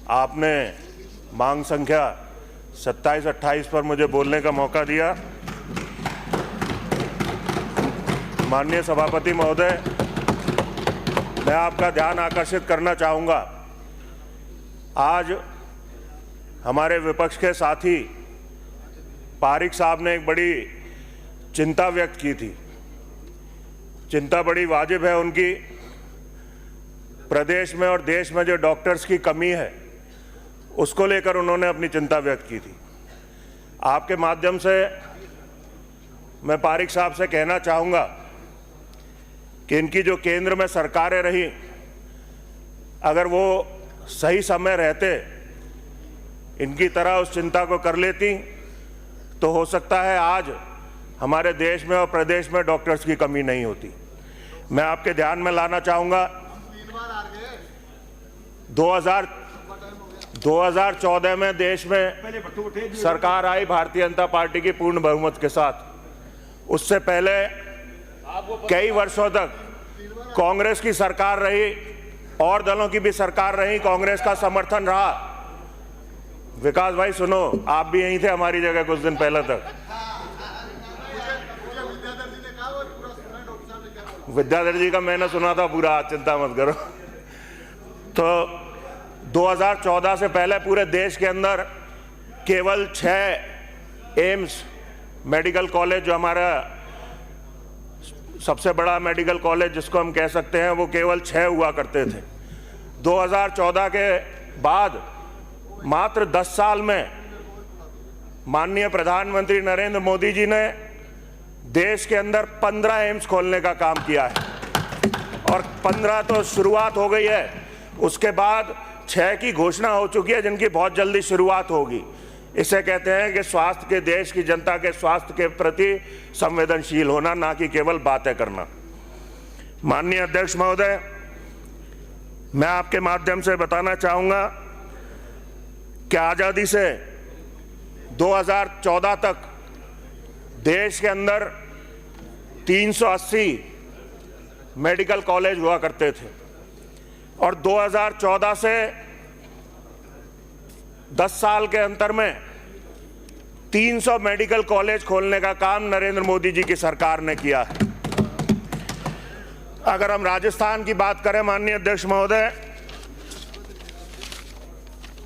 आपने मांग संख्या 27-28 पर मुझे बोलने का मौका दिया। माननीय सभापति महोदय, मैं आपका ध्यान आकर्षित करना चाहूँगा। आज हमारे विपक्ष के साथी पारिक साहब ने एक बड़ी चिंता व्यक्त की थी। चिंता बड़ी वाजिब है उनकी। प्रदेश में और देश में जो डॉक्टर्स की कमी है उसको लेकर उन्होंने अपनी चिंता व्यक्त की थी। आपके माध्यम से मैं पारिक साहब से कहना चाहूँगा कि इनकी जो केंद्र में सरकारें रही, अगर वो सही समय रहते इनकी तरह उस चिंता को कर लेती तो हो सकता है आज हमारे देश में और प्रदेश में डॉक्टर्स की कमी नहीं होती। मैं आपके ध्यान में लाना चाहूँगा 2014 में देश में सरकार आई भारतीय जनता पार्टी की पूर्ण बहुमत के साथ। उससे पहले कई वर्षों तक कांग्रेस की सरकार रही और दलों की भी सरकार रही, कांग्रेस का समर्थन रहा। विकास भाई सुनो, आप भी यहीं थे हमारी जगह कुछ दिन पहले तक। विद्याधर जी का मैंने सुना था पूरा, चिंता मत करो। तो 2014 से पहले पूरे देश के अंदर केवल 6 एम्स मेडिकल कॉलेज, जो हमारा सबसे बड़ा मेडिकल कॉलेज जिसको हम कह सकते हैं, वो केवल 6 हुआ करते थे। 2014 के बाद मात्र 10 साल में माननीय प्रधानमंत्री नरेंद्र मोदी जी ने देश के अंदर 15 एम्स खोलने का काम किया है। और 15 तो शुरुआत हो गई है, उसके बाद 6 की घोषणा हो चुकी है जिनकी बहुत जल्दी शुरुआत होगी। इसे कहते हैं कि स्वास्थ्य के, देश की जनता के स्वास्थ्य के प्रति संवेदनशील होना, ना कि केवल बातें करना। माननीय अध्यक्ष महोदय, मैं आपके माध्यम से बताना चाहूँगा कि आज़ादी से 2014 तक देश के अंदर 380 मेडिकल कॉलेज हुआ करते थे और 2014 से 10 साल के अंतर में 300 मेडिकल कॉलेज खोलने का काम नरेंद्र मोदी जी की सरकार ने किया है। अगर हम राजस्थान की बात करें माननीय अध्यक्ष महोदय,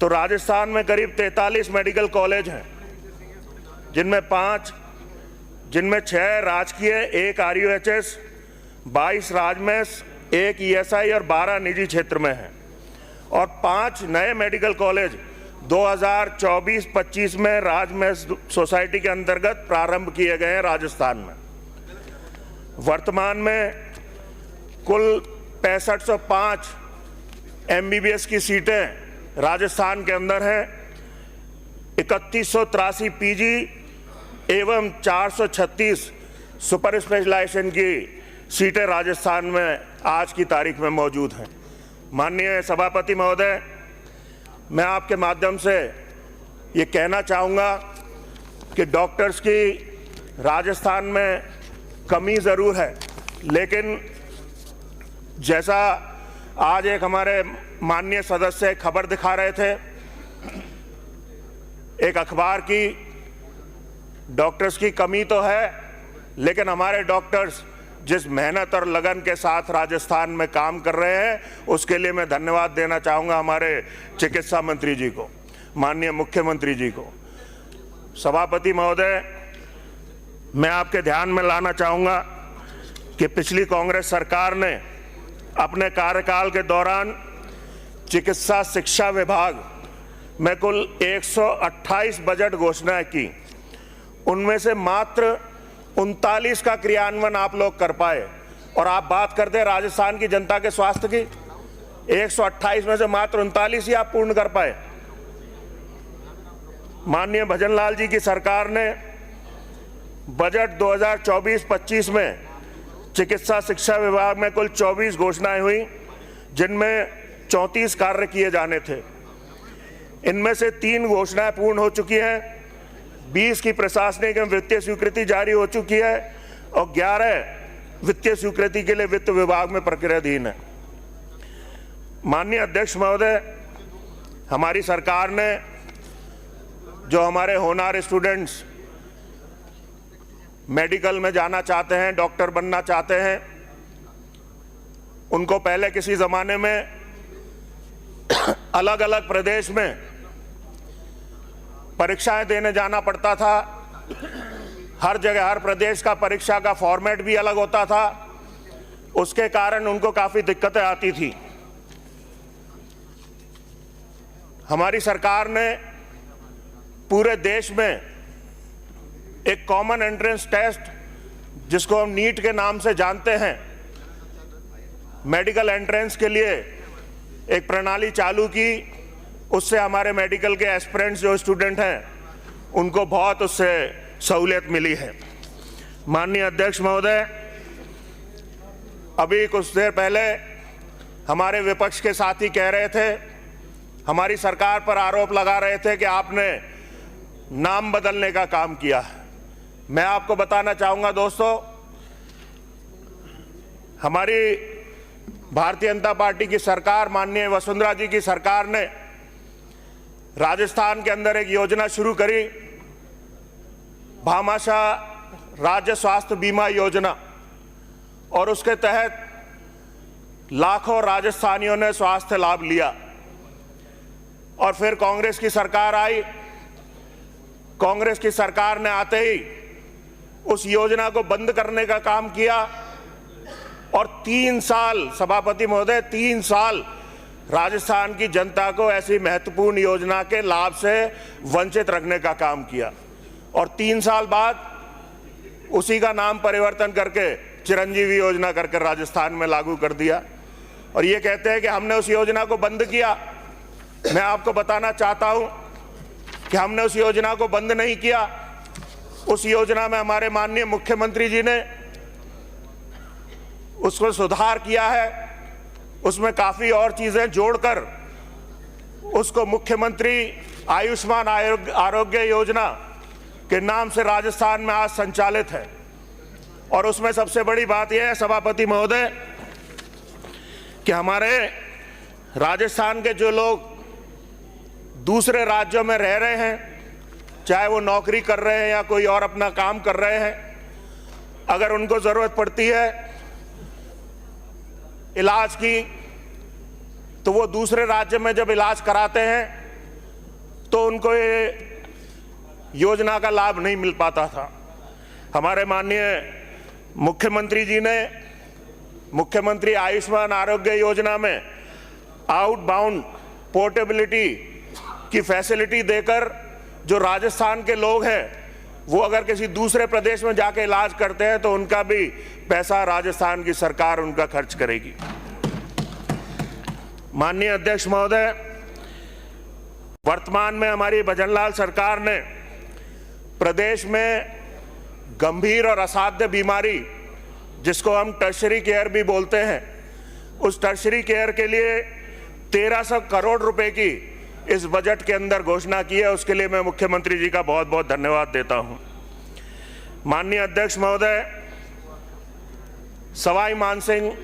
तो राजस्थान में करीब 43 मेडिकल कॉलेज हैं, जिनमें 6 राजकीय, 1 RUHS, 22 राजमेस, 1 ESI और 12 निजी क्षेत्र में हैं। और 5 नए मेडिकल कॉलेज 2024-25 में राजमेस सोसाइटी के अंतर्गत प्रारंभ किए गए हैं राजस्थान में। वर्तमान में कुल 6505 MBBS की सीटें राजस्थान के अंदर हैं। 3183 PG एवं 436 सुपर स्पेशलाइजेशन की सीटें राजस्थान में आज की तारीख में मौजूद हैं। माननीय सभापति महोदय, मैं आपके माध्यम से ये कहना चाहूँगा कि डॉक्टर्स की राजस्थान में कमी ज़रूर है, लेकिन जैसा आज एक हमारे माननीय सदस्य खबर दिखा रहे थे एक अखबार की, डॉक्टर्स की कमी तो है, लेकिन हमारे डॉक्टर्स जिस मेहनत और लगन के साथ राजस्थान में काम कर रहे हैं, उसके लिए मैं धन्यवाद देना चाहूँगा हमारे चिकित्सा मंत्री जी को, माननीय मुख्यमंत्री जी को। सभापति महोदय, मैं आपके ध्यान में लाना चाहूँगा कि पिछली कांग्रेस सरकार ने अपने कार्यकाल के दौरान चिकित्सा शिक्षा विभाग में कुल 128 बजट घोषणाएं की। उनमें से मात्र 39 का क्रियान्वयन आप लोग कर पाए। और आप बात करते हैं राजस्थान की जनता के स्वास्थ्य की, 128 में से मात्र 39 ही आप पूर्ण कर पाए। माननीय भजन लाल जी की सरकार ने बजट 2024-25 में चिकित्सा शिक्षा विभाग में कुल 24 घोषणाएं हुई, जिनमें 34 कार्य किए जाने थे। इनमें से 3 घोषणाएं पूर्ण हो चुकी हैं, 20 की प्रशासनिक एवं वित्तीय स्वीकृति जारी हो चुकी है और 11 वित्तीय स्वीकृति के लिए वित्त विभाग में प्रक्रियाधीन है। माननीय अध्यक्ष महोदय, हमारी सरकार ने जो हमारे होनहार स्टूडेंट्स मेडिकल में जाना चाहते हैं, डॉक्टर बनना चाहते हैं, उनको पहले किसी ज़माने में अलग अलग प्रदेश में परीक्षाएं देने जाना पड़ता था। हर जगह हर प्रदेश का परीक्षा का फॉर्मेट भी अलग होता था, उसके कारण उनको काफ़ी दिक्कतें आती थी। हमारी सरकार ने पूरे देश में एक कॉमन एंट्रेंस टेस्ट, जिसको हम नीट के नाम से जानते हैं, मेडिकल एंट्रेंस के लिए एक प्रणाली चालू की। उससे हमारे मेडिकल के एस्पिरेंट्स जो स्टूडेंट हैं उनको बहुत उससे सहूलियत मिली है। माननीय अध्यक्ष महोदय, अभी कुछ देर पहले हमारे विपक्ष के साथी कह रहे थे, हमारी सरकार पर आरोप लगा रहे थे कि आपने नाम बदलने का काम किया है। मैं आपको बताना चाहूँगा दोस्तों, हमारी भारतीय जनता पार्टी की सरकार, माननीय वसुंधरा जी की सरकार ने राजस्थान के अंदर एक योजना शुरू करी, भामाशाह राज्य स्वास्थ्य बीमा योजना, और उसके तहत लाखों राजस्थानियों ने स्वास्थ्य लाभ लिया। और फिर कांग्रेस की सरकार आई। कांग्रेस की सरकार ने आते ही उस योजना को बंद करने का काम किया और 3 साल, सभापति महोदय, 3 साल राजस्थान की जनता को ऐसी महत्वपूर्ण योजना के लाभ से वंचित रखने का काम किया। और 3 साल बाद उसी का नाम परिवर्तन करके चिरंजीवी योजना करके राजस्थान में लागू कर दिया। और ये कहते हैं कि हमने उस योजना को बंद किया। मैं आपको बताना चाहता हूं कि हमने उस योजना को बंद नहीं किया। उस योजना में हमारे माननीय मुख्यमंत्री जी ने उसको सुधार किया है, उसमें काफ़ी और चीज़ें जोड़कर उसको मुख्यमंत्री आयुष्मान आरोग्य योजना के नाम से राजस्थान में आज संचालित है। और उसमें सबसे बड़ी बात यह है सभापति महोदय कि हमारे राजस्थान के जो लोग दूसरे राज्यों में रह रहे हैं, चाहे वो नौकरी कर रहे हैं या कोई और अपना काम कर रहे हैं, अगर उनको ज़रूरत पड़ती है इलाज की, तो वो दूसरे राज्य में जब इलाज कराते हैं तो उनको ये योजना का लाभ नहीं मिल पाता था। हमारे माननीय मुख्यमंत्री जी ने मुख्यमंत्री आयुष्मान आरोग्य योजना में आउटबाउंड पोर्टेबिलिटी की फैसिलिटी देकर जो राजस्थान के लोग हैं वो अगर किसी दूसरे प्रदेश में जाके इलाज करते हैं तो उनका भी पैसा राजस्थान की सरकार उनका खर्च करेगी। माननीय अध्यक्ष महोदय, वर्तमान में हमारी भजनलाल सरकार ने प्रदेश में गंभीर और असाध्य बीमारी, जिसको हम टर्शरी केयर भी बोलते हैं, उस टर्शरी केयर के लिए 1300 करोड़ रुपए की इस बजट के अंदर घोषणा की है। उसके लिए मैं मुख्यमंत्री जी का बहुत बहुत धन्यवाद देता हूं। माननीय अध्यक्ष महोदय, सवाई मानसिंह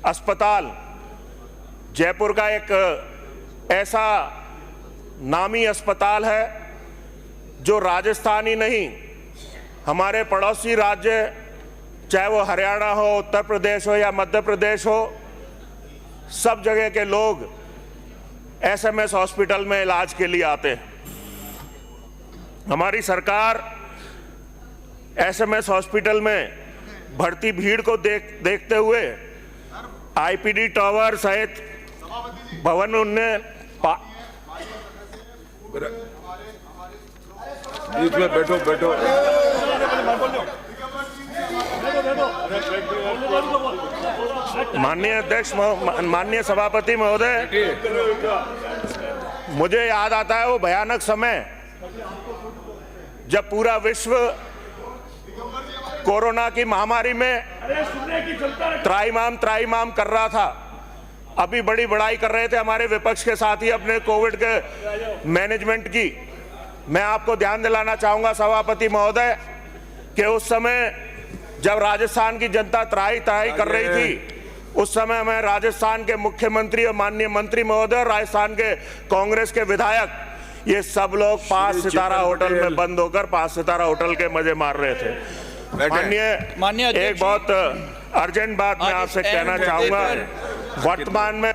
अस्पताल जयपुर का एक ऐसा नामी अस्पताल है जो राजस्थान ही नहीं, हमारे पड़ोसी राज्य, चाहे वो हरियाणा हो, उत्तर प्रदेश हो या मध्य प्रदेश हो, सब जगह के लोग SMS हॉस्पिटल में इलाज के लिए आते हैं। हमारी सरकार SMS हॉस्पिटल में बढ़ती भीड़ को देखते हुए IPD टावर सहित भवन उन्नयन बीच में बैठो माननीय अध्यक्ष, माननीय सभापति महोदय, मुझे याद आता है वो भयानक समय जब पूरा विश्व कोरोना की महामारी में त्राईमाम कर रहा था। अभी बड़ी बड़ाई कर रहे थे हमारे विपक्ष के साथी अपने कोविड के मैनेजमेंट की। मैं आपको ध्यान दिलाना चाहूंगा सभापति महोदय कि उस समय जब राजस्थान की जनता त्राही कर रही थी उस समय मैं राजस्थान के मुख्यमंत्री और माननीय मंत्री महोदय और राजस्थान के कांग्रेस के विधायक ये सब लोग 5 सितारा होटल में बंद होकर 5 सितारा होटल के मजे मार रहे थे। माननीय एक बहुत अर्जेंट बात मैं आपसे कहना चाहूंगा। वर्तमान में